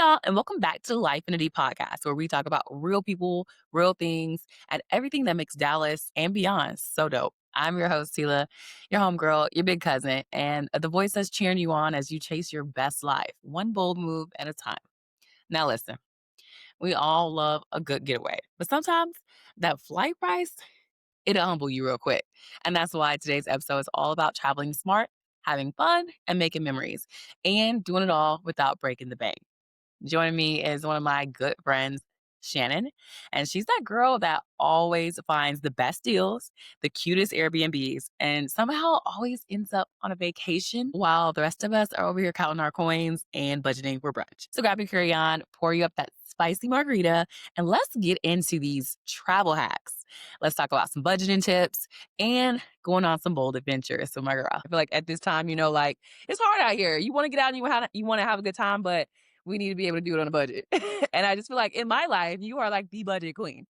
y'all, and welcome back to Life in a D podcast, where we talk about real people, real things, and everything that makes Dallas and beyond so dope. I'm your host, Tila, your homegirl, your big cousin, and the voice that's cheering you on as you chase your best life, one bold move at a time. Now, listen, we all love a good getaway, but sometimes that flight price, it'll humble you real quick. And that's why today's episode is all about traveling smart, having fun, and making memories, and doing it all without breaking the bank. Joining me is one of my good friends, Shannon. And she's that girl that always finds the best deals, the cutest Airbnbs, and somehow always ends up on a vacation while the rest of us are over here counting our coins and budgeting for brunch. So grab your carry on, pour you up that spicy margarita, and let's get into these travel hacks. Let's talk about some budgeting tips and going on some bold adventures. So, my girl, I feel like at this time, like it's hard out here. You want to get out and you want to have a good time, but we need to be able to do it on a budget. And I just feel like in my life, you are like the budget queen.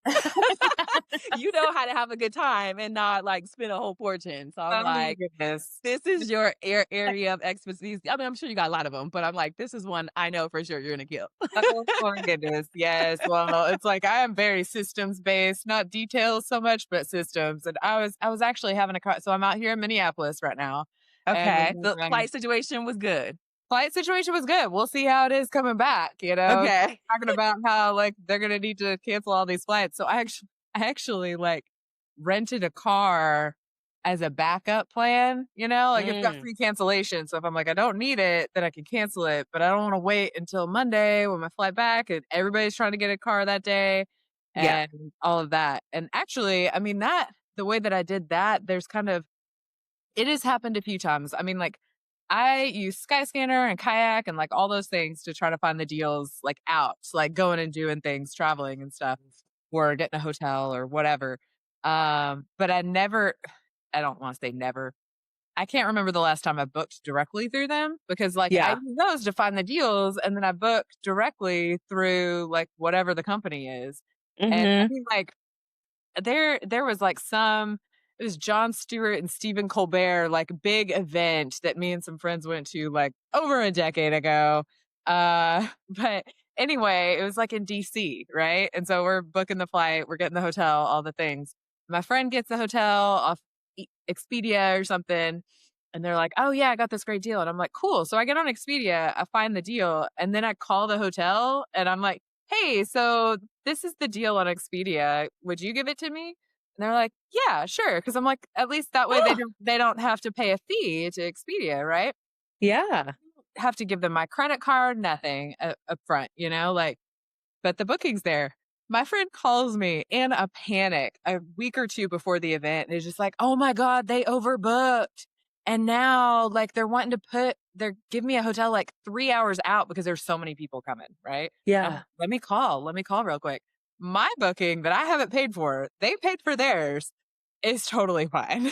You know how to have a good time and not like spend a whole fortune. So I'm Oh my like, goodness. this is your area of expertise. I mean, I'm sure you got a lot of them, but I'm like, this is one I know for sure you're going to kill. Oh my goodness. Yes. Well, it's like I am very systems based, not details so much, but systems. And I was actually having so I'm out here in Minneapolis right now. Okay. And The flight situation was good. flight situation was good. We'll see how it is coming back, Okay. talking about how like they're going to need to cancel all these flights. So I actually like rented a car as a backup plan, like it's got free cancellation. So if I'm like, I don't need it, then I can cancel it, but I don't want to wait until Monday when my flight back and everybody's trying to get a car that day Yeah. and all of that. And actually, I mean, the way that I did that, it has happened a few times. I mean, like I use Skyscanner and Kayak and like all those things to try to find the deals like out, like going and doing things, traveling and stuff, or getting a hotel or whatever. But I don't want to say never. I can't remember the last time I booked directly through them because like I Yeah. use those to find the deals and then I book directly through like whatever the company is. And I Mm-hmm. mean like there was like it was Jon Stewart and Stephen Colbert, like big event that me and some friends went to like over a decade ago. But anyway, it was like in DC, right? And so we're booking the flight, we're getting the hotel, all the things. My friend gets the hotel off Expedia or something. And they're like, oh yeah, I got this great deal. And I'm like, cool. So I get on Expedia, I find the deal, and then I call the hotel and I'm like, hey, so this is the deal on Expedia. Would you give it to me? And they're like, yeah, sure. Cause I'm like, at least that way Oh, they don't have to pay a fee to Expedia, right? yeah. Have to give them my credit card, nothing up front, like, but the booking's there. My friend calls me in a panic a week or two before the event and is just like, oh my God, they overbooked. And now like they're giving me a hotel like 3 hours out because there's so many people coming, right? Yeah. Let me call real quick. My booking that I haven't paid for, they paid for theirs, is totally fine.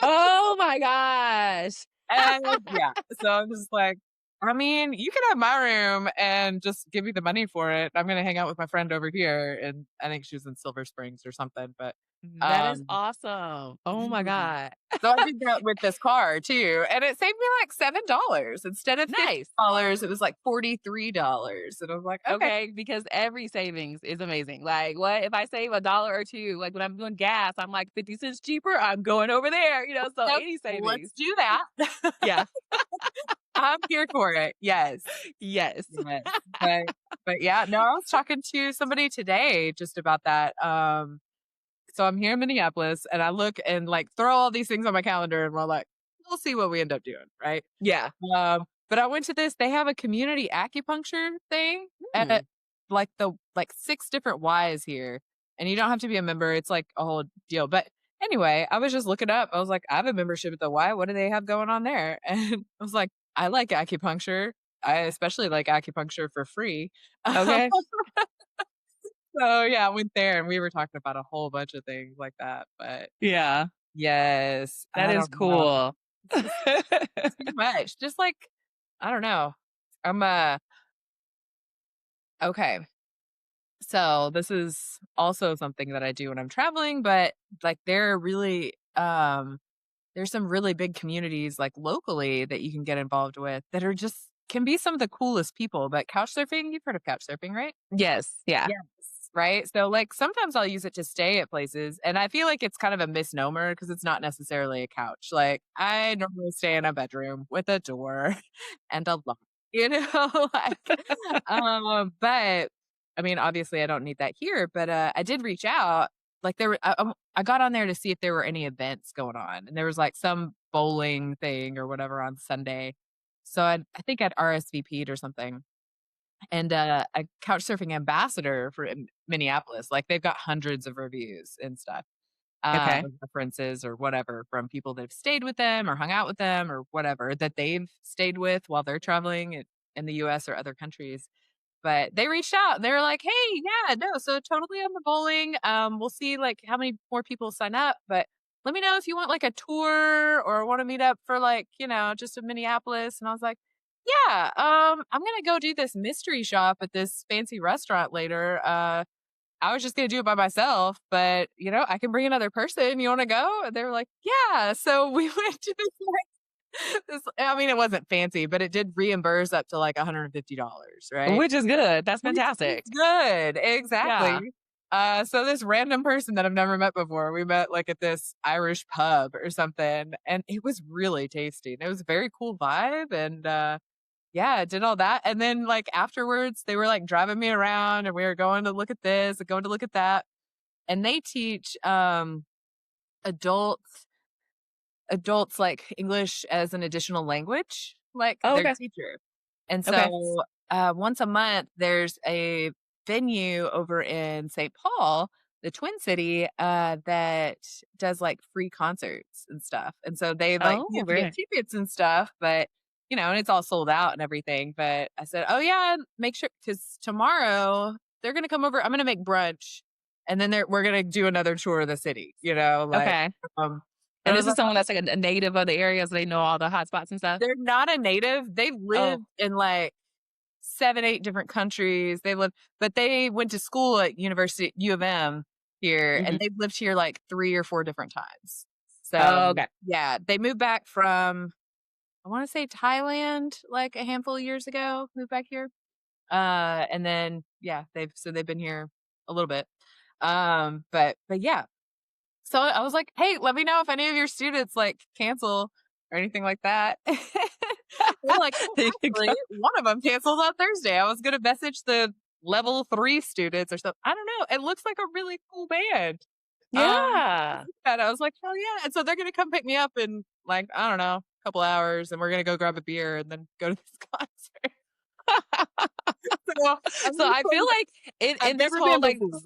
Oh my gosh. And yeah, so I'm just like, I mean, you can have my room and just give me the money for it. I'm going to hang out with my friend over here. And I think she was in Silver Springs or something, but, That is um, awesome. Oh my mhm. God. So I did that with this car too. And it saved me like $7 instead of Nice. $50. It was like $43. And I was like, okay. Okay, because every savings is amazing. Like, what if I save a dollar or two? Like when I'm doing gas, I'm like 50 cents cheaper. I'm going over there, so Yep, any let's savings. do that. Yeah. I'm here for it. Yes. Yes. Yes. But yeah, no, I was talking to somebody today just about that. So I'm here in Minneapolis and I look and like throw all these things on my calendar and we're like, we'll see what we end up doing. Right. Yeah. But I went to they have a community acupuncture thing Hmm. at like 6 different Ys here. And you don't have to be a member. It's like a whole deal. But anyway, I was just looking up. I was like, I have a membership at the Y. What do they have going on there? And I was like, I like acupuncture. I especially like acupuncture for free. Okay. So yeah, I went there and we were talking about a whole bunch of things like that. But Yeah. yes, That I is don't know. cool. It's just too much. Just like, I don't know. I'm okay. So this is also something that I do when I'm traveling, but like there's some really big communities like locally that you can get involved with that are just can be some of the coolest people, but couch surfing, you've heard of couch surfing, right? Yes. Yeah. Yes, right? So, like, sometimes I'll use it to stay at places, and I feel like it's kind of a misnomer because it's not necessarily a couch. Like, I normally stay in a bedroom with a door and a lock, you know? Like, but I mean, obviously, I don't need that here, but, I did reach out. Like, there were I got on there to see if there were any events going on, and there was, like, some bowling thing or whatever on Sunday. So I think I'd RSVP'd or something. And, a couch surfing ambassador for in Minneapolis, like, they've got hundreds of reviews and stuff, Okay. references or whatever from people that have stayed with them or hung out with them or whatever that they've stayed with while they're traveling in the US or other countries. But they reached out. They were like, "Hey, yeah, no, so totally on the bowling. We'll see, like, how many more people sign up, but let me know if you want, like, a tour or wanna meet up for, like, just in Minneapolis." And I was like, "Yeah, I'm gonna go do this mystery shop at this fancy restaurant later. I was just gonna do it by myself, but, I can bring another person. You wanna go?" And they were like, "Yeah." So we went to this I mean, it wasn't fancy, but it did reimburse up to, like, $150, right? Which is good. That's Which is fantastic. good, Yeah. exactly. So this random person that I've never met before, we met, like, at this Irish pub or something, and it was really tasty, and it was a very cool vibe, and, yeah, did all that, and then, like, afterwards, they were, like, driving me around, and we were going to look at this and going to look at that, and they teach, adults like, English as an additional language, like, Oh, their okay. teacher. And Okay. so, once a month, there's a venue over in St. Paul, the Twin City, that does, like, free concerts and stuff. And so they, like, Oh, you have to very get nice. tickets and stuff, but, and it's all sold out and everything. But I said, "Oh, yeah, make sure because tomorrow they're gonna come over. I'm gonna make brunch, and then we're gonna do another tour of the city," like, Okay. um, and And I this was is like, someone that's like a native of the area, so they know all the hot spots and stuff? they're not a native. They Oh, lived in, like, 7, 8 different countries. But they went to school at University U of M here, and mhm. they've lived here, like, 3 or 4 different times. So, Oh, okay. yeah, they moved back from, I wanna say Thailand, like, a handful of years ago, moved back here. And then, yeah, they've been here a little bit. But yeah. So I was like, "Hey, let me know if any of your students, like, cancel or anything like that." They're like, "Oh, There you actually, go. one of them canceled on Thursday. I was gonna message the level 3 students or something." I don't know. It looks like a really cool band. Yeah. And I was like, "Hell yeah." And so they're gonna come pick me up in, like, I don't know, a couple hours, and we're gonna go grab a beer and then go to this concert. So I'm So really I feel pumped. like I've in this never whole, been like before.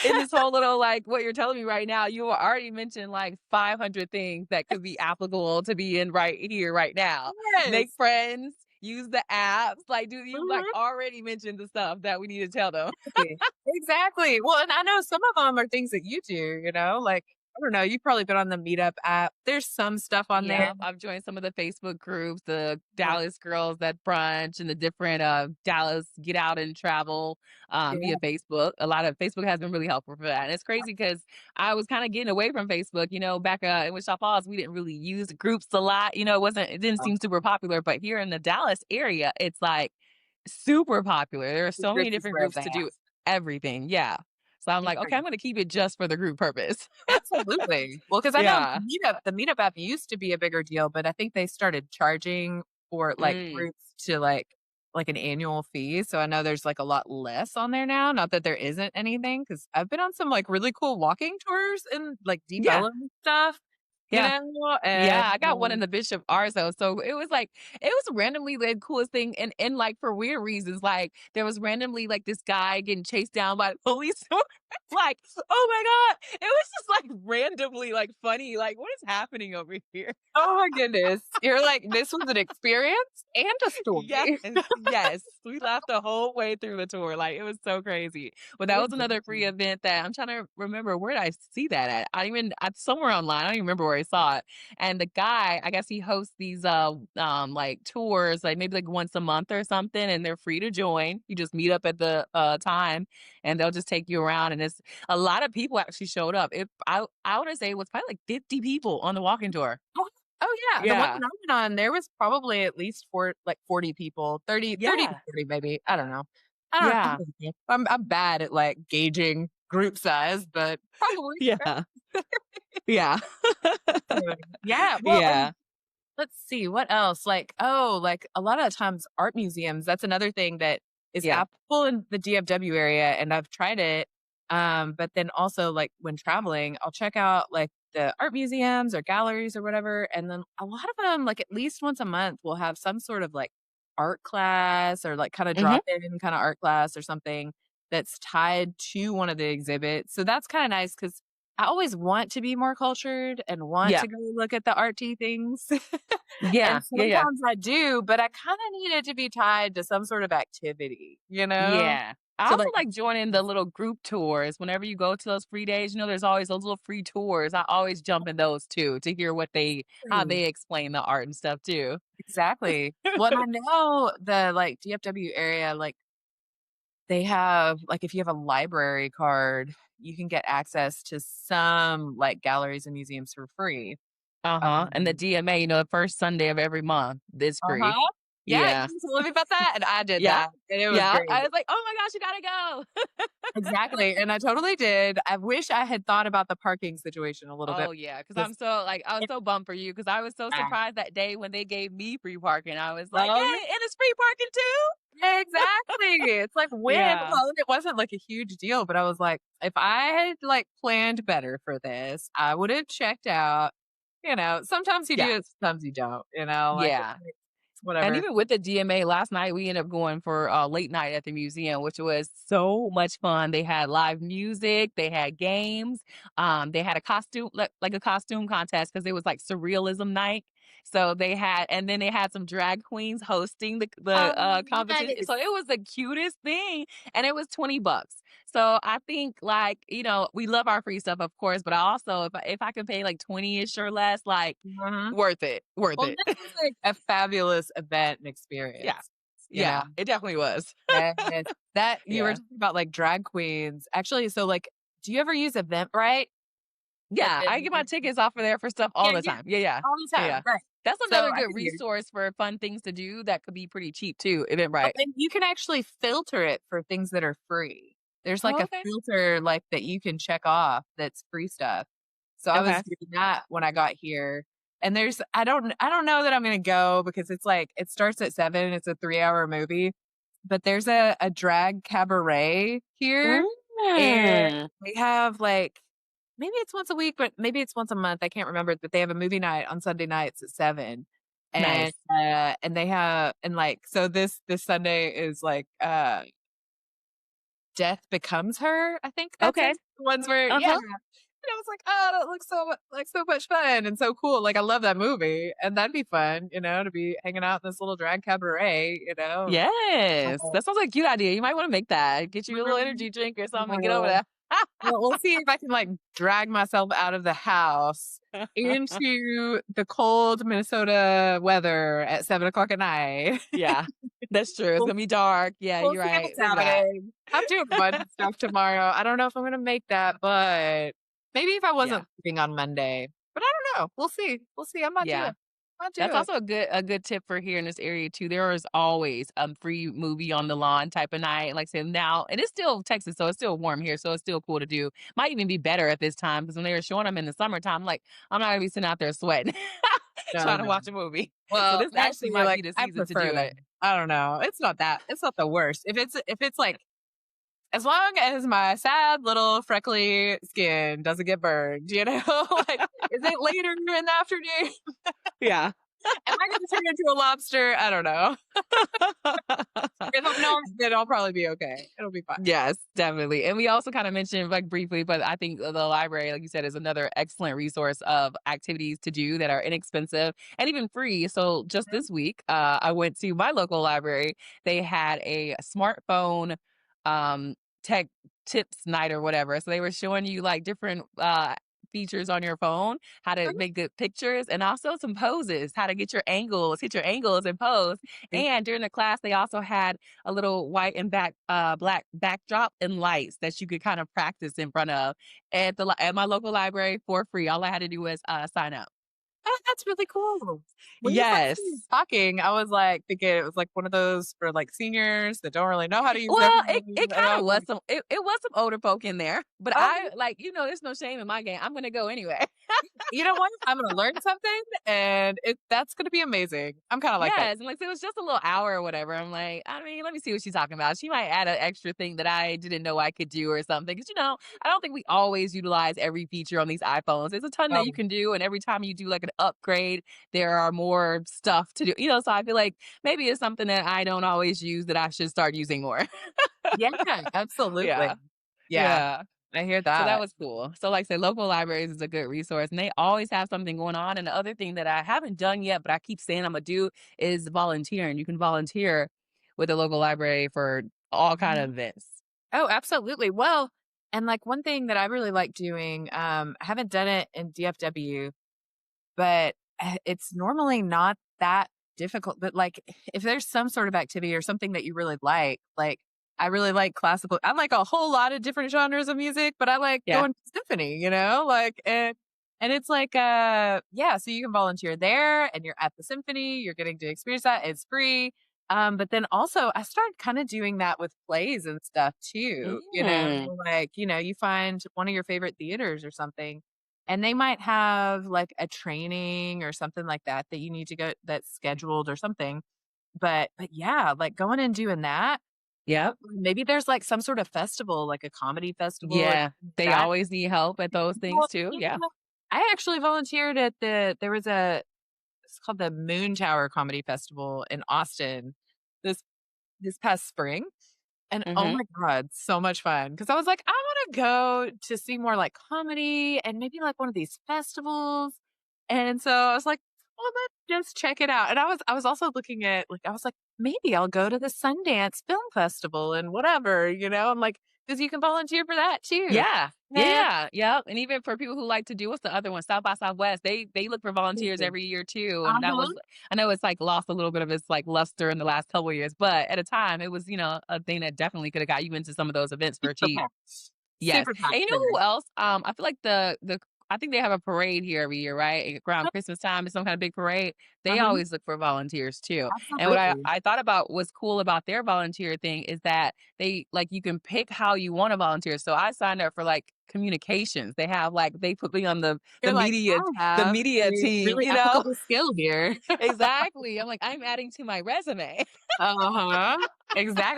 in this whole little, like, what you're telling me right now, you already mentioned, like, 500 things that could be applicable to be in right here, right now. Make Yes. friends, use the apps, like, do you, like, Mhm. already mentioned the stuff that we need to tell them. Exactly. Exactly. Well, and I know some of them are things that you do, like, I don't know, you've probably been on the Meetup app. There's some stuff on there. Yeah, I've joined some of the Facebook groups, the Yeah. Dallas girls that brunch and the different Dallas get out and travel Yeah. via Facebook. A lot of Facebook has been really helpful for that. And it's crazy because I was kind of getting away from Facebook, back in Wichita Falls, we didn't really use groups a lot. It didn't seem super popular, but here in the Dallas area, it's like super popular. There are The so many group is different where it's groups to at. do everything. Yeah. So I'm like, okay, Yeah. I'm going to keep it just for the group purpose. Absolutely. Well, because I know Yeah. the Meetup app used to be a bigger deal, but I think they started charging for, like, Mm. groups to, like an annual fee, so I know there's, like, a lot less on there now, not that there isn't anything. Because 'cause I've been on some, like, really cool walking tours and, like, Yeah. development stuff, Yeah. and, Yeah, I got one in the Bishop Arzo, so it was like it was randomly the coolest thing and, like, for weird reasons, like, there was randomly, like, this guy getting chased down by the police, like, "Oh my god." It was just, like, randomly, like, funny, like, "What is happening over here?" oh my goodness. You're like, "This was an experience and a Yes, story." yes. We laughed the whole way through the tour, like, it was so crazy. But that was another free Exactly. event that I'm trying to remember where did I see that at? I somewhere online, I don't even remember where I saw it. And the guy, I guess he hosts these, like, tours, like, maybe, like, once a month or something, and they're free to join. You just meet up at the, time, and they'll just take you around, and it's a lot of people actually showed up. I wanna say it was probably, like, 50 people on the walking tour. Oh, yeah, the one Yeah. that I went on, there was probably at least 40 people, 30 to Yeah. 40 maybe, I don't know. I Yeah. don't know. I'm bad at, like, gauging group size, but probably, Yeah. Yeah. right? Yeah, well, and Yeah. let's see, what else? Like, oh, like, a lot of times art museums, that's another thing that is Yeah. applicable in the DFW area, and I've tried it, but then also, like, when traveling, I'll check out, like, the art museums or galleries or whatever, and then a lot of them, like, at least once a month, will have some sort of, like, art class or, like, kinda Mhm. drop-in kinda art class or something that's tied to one of the exhibits, so that's kinda nice because I always want to be more cultured and want Yeah. to go look at the artsy things. Yeah. And Yeah, yeah. sometimes I do, but I kinda need it to be tied to some sort of activity, you know? Yeah. I So, also like like joining the little group tours. Whenever you go to those free days, there's always those little free tours. I always jump in those too to hear how exactly, they explain the art and stuff too. exactly. Well, and I know the, like, DFW area, like, they have like, if you have a library card, you can get access to some, like, galleries and museums for free. Uh-huh. And the Um DMA, the first Sunday of every month is free. Uh-huh. Yeah, Yeah. you told me about that, and I did Yeah. that, and it was Yeah. great. I was like, "Oh my gosh, you gotta go." Exactly, and I totally did. I wish I had thought about the parking situation a little bit Oh, yeah, because because I was it's so bummed for you because I was so bad. surprised that day when they gave me free parking. I was like, Oh, "Hey, and it's free parking too?" yeah, exactly. It's like, when Yeah. well, it wasn't, like, a huge deal, but I was like, if I had, like, planned better for this, I would have checked out, sometimes you Yeah. do it, sometimes you don't, like, Yeah. it's And whatever. even with the DMA last night, we ended up going for a late night at the museum, which was so much fun. They had live music, they had games, they had a costume like a costume contest because it was like surrealism night. So and then they had some drag queens hosting the Oh, competition. So nice. it was the cutest thing, and it was $20. So I think like we love our free stuff, of course, but I also if I could pay like 20ish or less, like Mhm. worth Well, it. this was, like, a fabulous event and Yeah. experience, you know? Yeah, it definitely was. Yes. That you were Yeah. talking about, like, drag queens. Actually, so, like, do you ever use Eventbrite? At Yeah, the I get my tickets off of there for stuff all Yeah, the yeah, time. Yeah, yeah. all the Yeah, time, yeah. right. That's So, another I good figured resource for fun things to do that could be pretty cheap too, oh, Eventbrite. and you can actually filter it for things that are free. There's, like, Oh, a okay. filter, like, that you can check off that's free stuff. So, I Okay. was doing that when I got here, and I don't know that I'm gonna go because it's, like, it starts at 7, it's a 3-hour movie, but there's a drag cabaret here, and Mm. they have, like maybe it's once a week, but maybe it's once a month, I can't remember, but they have a movie night on Sunday nights at 7, and, Nice. they have and, like so this Sunday is, like, Death Becomes Her, I think that's it. Okay. The ones where yeah, Uh-huh. and I was like, "Oh, that looks so much fun and so cool." Like, I love that movie, and that'd be fun, to be hanging out in this little drag cabaret, Yes. Uh, That sounds like a cute idea. You might wanna make that. Get you a little mhm. energy drink or something and get over Well, there. we'll see if I can, like, drag myself out of the house into the cold Minnesota weather at 7 o'clock at night. Yeah. That's true. It's We'll gonna be dark. Yeah, we'll you're see if right. it's Look at that. happening. I'm doing a bunch of stuff tomorrow. I don't know if I'm gonna make that, but maybe if I Yeah. wasn't leaving on Monday. But I don't know. We'll see. We'll see. I might do Yeah. it. Might do That's it. also a good tip for here in this area too. There is always a free movie on the lawn type of night. Like I said, now it is still Texas, so it's still warm here, so it's still cool to do. Might even be better at this time because when they were showing them in the summertime, like I'm not gonna be sitting out there sweating No, trying to no. watch a movie. So Well, this actually actually, might like, be the I season to prefer do that. it. I don't know. It's not the worst. If it's like as long as my sad little freckly skin doesn't get burned, like, is it later in the afternoon? Yeah. Am I gonna turn into a lobster? I don't know. If I'm not, then I'll probably be okay. It'll be fine. Yes, definitely. And we also kind of mentioned like briefly, but I think the library, like you said, is another excellent resource of activities to do that are inexpensive and even free. So just Mhm. this week, I went to my local library. They had a smartphone um, tech tips night or whatever. So they were showing you like different features on your phone, how to make good pictures, and also some poses, how to get your angles, hit your angles and pose. Mhm. And during the class, they also had a little white and black backdrop and lights that you could kind of practice in front of at my local library for free. All I had to do was sign up. Oh, that's really cool. When you first started Yes. talking, I was, like, thinking it was, like, one of those for, like, seniors that don't really know how to use their Well, it phone, it and I kinda was was like, it was some older folk in there, but "Oh, I like, there's no shame in my game. I'm gonna go anyway. you know what? I'm gonna learn something, and that's gonna be amazing." I'm kinda like that. Yes, and, like, so it was just a little hour or whatever. I'm like, I mean, let me see what she's talking about. She might add an extra thing that I didn't know I could do or something. Because I don't think we always utilize every feature on these iPhones. There's a ton that you Um, can do, and every time you do, like, an upgrade, there are more stuff to do, so I feel like maybe it's something that I don't always use that I should start using more. yeah, absolutely. Yeah. Yeah, Yeah. I hear So that that. was cool. So, like I said, local libraries is a good resource, and they always have something going on. And the other thing that I haven't done yet, but I keep saying I'm gonna do is volunteering. You can volunteer with a local library for all kind Mhm. of events. Oh, absolutely. Well, and, like, one thing that I really like doing, I haven't done it in DFW, but, it's normally not that difficult, but, like, if there's some sort of activity or something that you really like, I really like classical I like a whole lot of different genres of music, but I like Yeah. going to symphony, like, and it's like, yeah, so you can volunteer there, and you're at the symphony, you're getting to experience that, it's free, but then also I started kinda doing that with plays and stuff too, Mm. like, you find one of your favorite theaters or something, and they might have, like, a training or something like that that you need to go that's scheduled or something. But yeah, like, going and doing that, Yep. maybe there's, like, some sort of festival, like a comedy festival or Yeah. something like They that. always need help at those things Well, too. Yeah. I actually volunteered at there was it's called the Moon Tower Comedy Festival in Austin this this past spring. And oh Hmm. my god, so much fun because I was like, "I wanna go to see more, like, comedy and maybe, like, one of these festivals." And so I was like, "Well, let's just check it out." And I was also looking at, like I was like, "Maybe I'll go to the Sundance Film Festival and whatever," I'm like, because you can volunteer for that too. Yeah. Yeah, And yeah, yep, and even for people who like to do what's the other one? South by Southwest, they look for volunteers every year too, and that Uh-huh. was I know it's, like, lost a little bit of its, like, luster in the last couple of years, but at a time, it was, a thing that definitely coulda got you into some of those events for Super cheap. packed. Yes, Super and packed you know there. who else? I feel like I think they have a parade here every year, right? Around Christmas time, it's some kind of big parade. They Uh-huh. always look for volunteers too. And what I Absolutely. I thought about what's cool about their volunteer thing is that you can pick how you wanna volunteer. So I signed up for, like, communications. They put me on the You're like, media "I the have media a team, really you know? applicable skill here." Exactly. I'm like, "I'm adding to my resume." Uh-huh.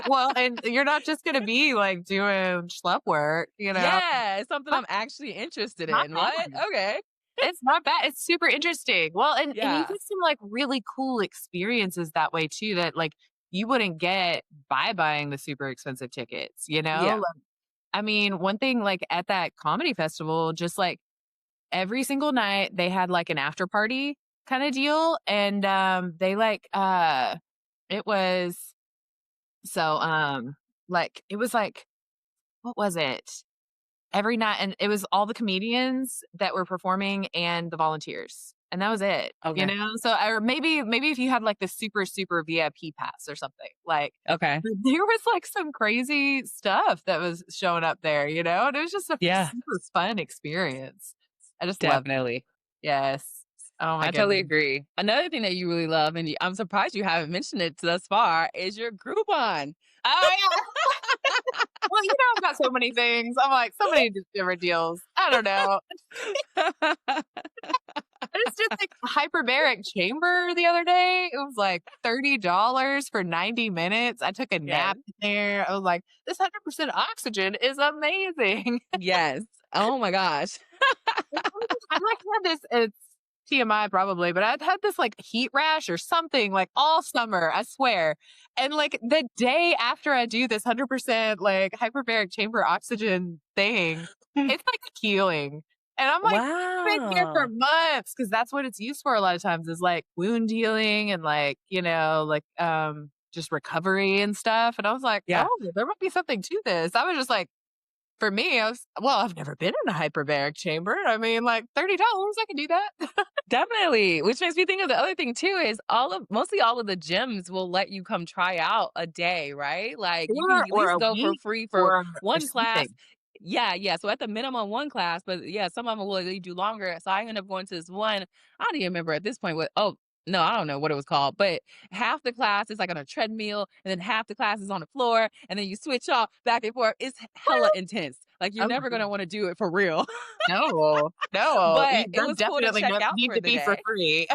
Well, and you're not just gonna be, like, doing schlep work, Yeah, it's something But I'm actually interested not in. What? bad. Okay. It's not bad, it's super interesting. Well, and you Yeah. get some, like, really cool experiences that way too that, like, you wouldn't get by buying the super expensive tickets, Yeah. Like, I mean, one thing, like, at that comedy festival, just, like, every single night, they had, like, an after party kinda deal, and, they, it was it was, like what was it? Every night and it was all the comedians that were performing and the volunteers, and that was it, Okay. So or maybe if you had, like, the super, super VIP pass or something, like, Okay. there was, like, some crazy stuff that was showing up there, and it was just a Yeah, super fun experience. I just loved it. definitely. Yes. Oh my I totally goodness. agree. Another thing that you really love, and I'm surprised you haven't mentioned it thus far, is your Groupon. Oh, yeah. Well, I've got so many things. I'm like, so many different deals. I don't know. I just did like a hyperbaric chamber the other day. It was like $30 for 90 minutes. I took a Yes. nap in there. I was like, this 100% oxygen is amazing. Yes. Oh my gosh. I like had this, it's TMI probably, but I'd had this like heat rash or something like all summer, I swear. And like the day after I do this 100% like hyperbaric chamber oxygen thing, it's like healing. And I'm like, been here for Wow. months because that's what it's used for a lot of times is like wound healing and like, just recovery and stuff. And I was like, Yeah. oh, there might be something to this. I was just like, for me, I've never been in a hyperbaric chamber. I mean, like $30, I can do that. Definitely. Which makes me think of the other thing too is mostly all of the gyms will let you come try out a day, right? Like you can at Or least a go for week free for or one class. something. Yeah, yeah. So at the minimum one class, but yeah, some of them will lead you longer. So I ended up going to this one. I don't even remember at this point what. Oh no, I don't know what it was called. But half the class is like on a treadmill, and then half the class is on the floor, and then you switch off back and forth. It's hella intense. Like you're Oh never gonna want to do it for real. no, no, But it that was cool to definitely check out need for to the be for day. free.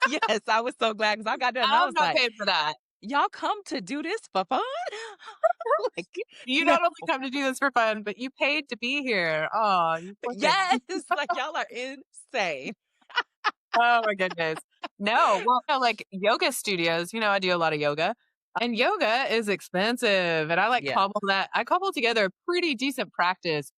Yes, I was so glad because I got done and I I'm was not like, paying for that. y'all come to do this for fun? Like, You no. not only come to do this for fun, but you paid to be here. Oh, you poor thing. Yes, like y'all are insane. Oh my goodness. No, well, no, like yoga studios, I do a lot of yoga. And yoga is expensive. And Yeah. I cobble together a pretty decent practice.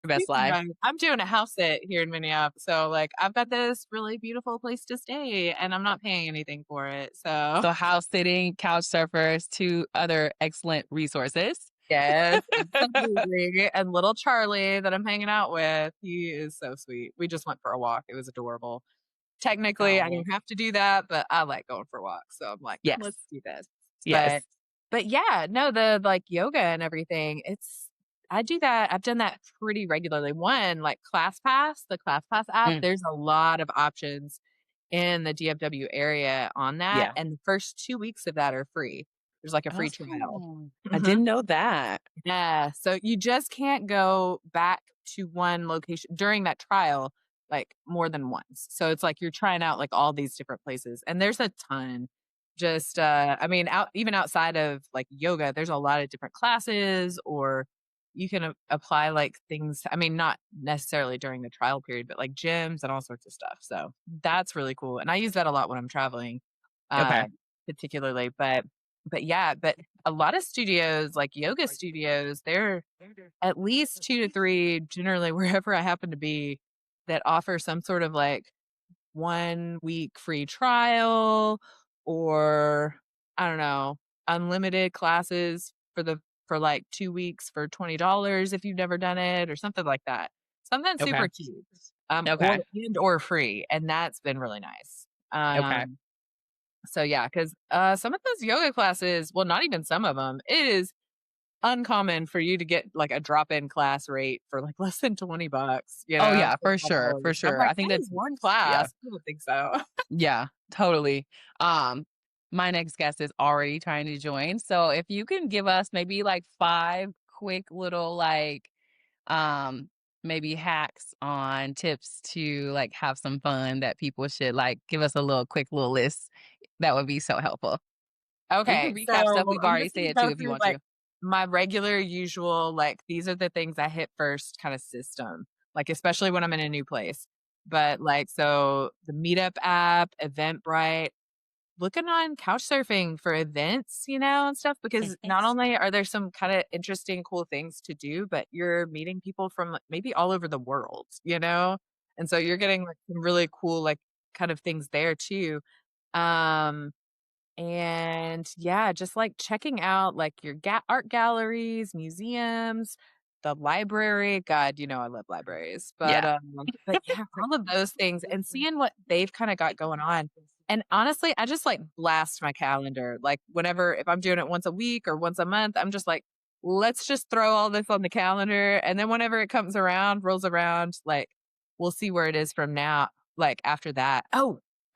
Best Speaking life. of, I'm doing a house sit here in Minneapolis. So like I've got this really beautiful place to stay and I'm not paying anything for it. So So house sitting, couch surfers, two other excellent resources. yes, absolutely. And little Charlie that I'm hanging out with, he is so sweet. We just went for a walk. It was adorable. Technically, I Oh, don't have to do that, but I like going for walks. So I'm like, yes. let's do this. Yes. But yeah, no, the like yoga and everything, I do that. I've done that pretty regularly. One, like ClassPass, the ClassPass app, Mm, there's a lot of options in the DFW area on that. yeah. And the first 2 weeks of that are free. There's like a free trial. Oh, I Mhm. didn't know that. Yeah, so you just can't go back to one location during that trial, like, more than once. So it's like you're trying out, like, all these different places, and there's a ton. Just, I mean, even outside of, like, yoga, there's a lot of different classes, or you can apply, like, things I mean, not necessarily during the trial period, but, like, gyms and all sorts of stuff, so that's really cool, and I use that a lot when I'm traveling, uh, Okay. particularly, but yeah, but a lot of studios, like yoga studios, they're at least 2 to 3 generally wherever I happen to be that offer some sort of like 1 week free trial or I don't know, unlimited classes for like 2 weeks for $20 if you've never done it or something like that. Something Okay. super cute. Or Okay. or free, and that's been really nice. Okay. So yeah, because some of those yoga classes, well, not even some of them, it is uncommon for you to get like a drop-in class rate for like less than $20, Oh for yeah, for sure. For $5. I'm sure. like, I think that that is one yeah. class. I don't think so. Yeah, totally. My next guest is already trying to join. So if you can give us maybe like five quick little like um maybe hacks on tips to like have some fun that people should like give us a little quick little list. That would be so helpful. Or you can Okay, recap stuff so we've I'm already just gonna said too go if you through want like to. my regular usual, like these are the things I hit first kind of system, like especially when I'm in a new place. But like, so the Meetup app, Eventbrite, looking on Couchsurfing for events, and stuff because not Yes. only are there some kind of interesting, cool things to do, but you're meeting people from like, maybe all over the world. And so you're getting like some really cool, like kind of things there too. Um, and yeah, just like checking out like your art galleries, museums, the library. God, I love libraries. But Yeah. but yeah, all of those things and seeing what they've kind of got going on. And honestly, I just like blast my calendar. Like whenever if I'm doing it once a week or once a month, I'm just like, let's just throw all this on the calendar. And then whenever it comes around, rolls around, like we'll see where it is from now, like after that.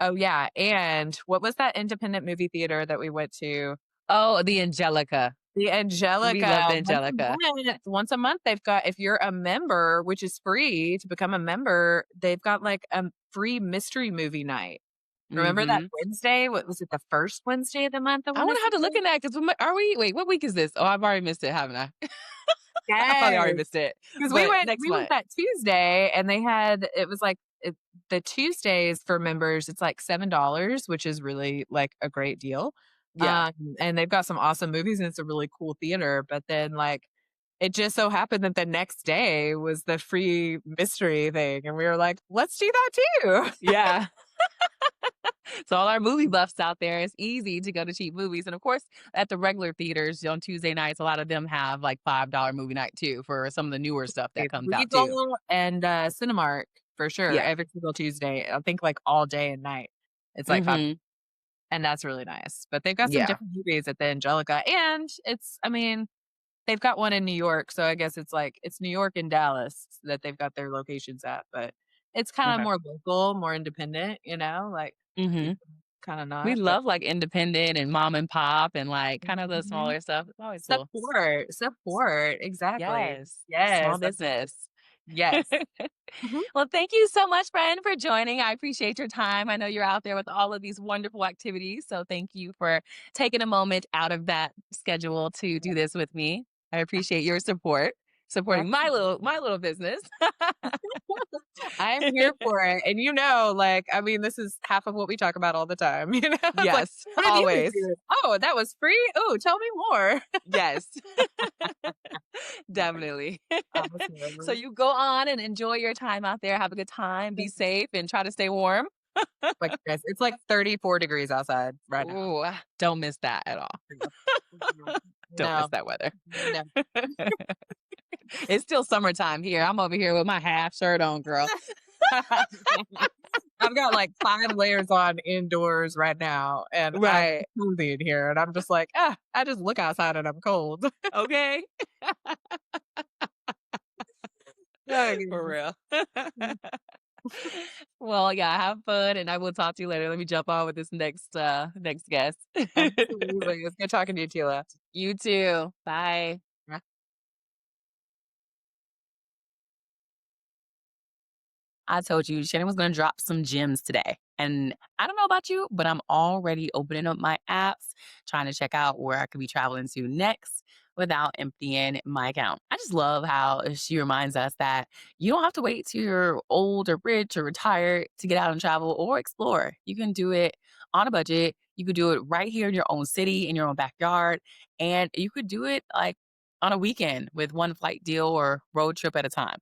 Oh, yeah, and what was that independent movie theater that we went to? Oh, the Angelica. The We Angelica. love the Once a Angelica. month, they've got if you're a member, which is free to become a member, they've got, like, a free mystery movie night. Remember that Hmm. Wednesday? What was it, the 1st Wednesday of the month, I I wanna want to have to look say? in that because are we? Wait, what week is this? Oh, I've already missed it, haven't I? I probably Yes. already missed it. 'Cause we But went next we went month. that Tuesday, and they had it was like the Tuesdays for members, it's like $7, which is really, like, a great deal. Yeah. And they've got some awesome movies, and it's a really cool theater, but then, like, it just so happened that the next day was the free mystery thing, and we were like, "Let's do that too." Yeah. So all our movie buffs out there, it's easy to go to cheap movies. And of course, at the regular theaters on Tuesday nights, a lot of them have like $5 movie night too for some of the newer stuff that It's comes out too. Regal and, Cinemark for sure, Yeah. every single Tuesday, I think, like, all day and night. It's like 5. Hmm. and that's really nice. But they've got some Yeah. different beauties at the Angelica, and I mean, they've got one in New York, so I guess it's like it's New York and Dallas that they've got their locations at, but it's kinda Okay. more local, more independent, like you Mhm. kinda We not, but love, like, independent and mom and pop and, like, kinda the mhm. smaller stuff. It's always cool. Support, exactly. Yes. Small Yes, that's business. yes. Mhm. Well, thank you so much, friend, for joining. I appreciate your time. I know you're out there with all of these wonderful activities, so thank you for taking a moment out of that schedule to do this with me. I appreciate your support, supporting Absolutely. my little business. I'm here for it, and like, I mean, this is half of what we talk about all the time, It's like, Yes, "What have you been always. doing?" "Oh, that was free? Oh, tell me more." Yes. Definitely. So Awesome. you go on and enjoy your time out there. Have a good time. Be safe and try to stay warm. Like this, it's like 34 degrees outside right now. Ooh, don't miss that at all. Don't miss No, that weather. no. It's still summertime here. I'm over here with my half shirt on, girl. I've got like 5 layers on indoors right now, and I'm Right. cozy in here, and I'm just like, I just look outside and I'm cold." Okay. Oh, For goodness. real. Mhm. Well, yeah, have fun and I will talk to you later. Let me jump on with this next guest. Absolutely. It's good talking to you, Tila. You too. Bye. I told you Shannon was going to drop some gems today. And I don't know about you, but I'm already opening up my apps, trying to check out where I could be traveling to next without emptying my account. I just love how she reminds us that you don't have to wait till you're old or rich or retired to get out and travel or explore. You can do it on a budget. You could do it right here in your own city, in your own backyard. And you could do it like on a weekend with one flight deal or road trip at a time.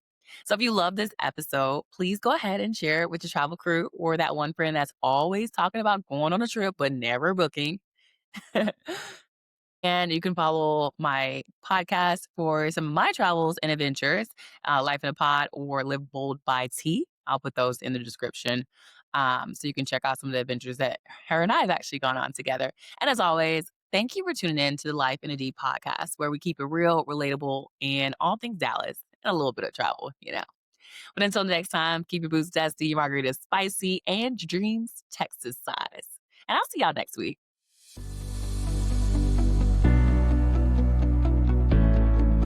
So if you love this episode, please go ahead and share it with your travel crew or that one friend that's always talking about going on a trip but never booking. And you can follow my podcast for some of my travels and adventures, Life in a Pod or Live Bold by T. I'll put those in the description. So you can check out some of the adventures that her and I have actually gone on together. And as always, thank you for tuning in to the Life in a D podcast, where we keep it real, relatable, and all things Dallas and a little bit of travel. But until next time, keep your boots dusty, your margaritas spicy, and your dreams Texas size. And I'll see y'all next week.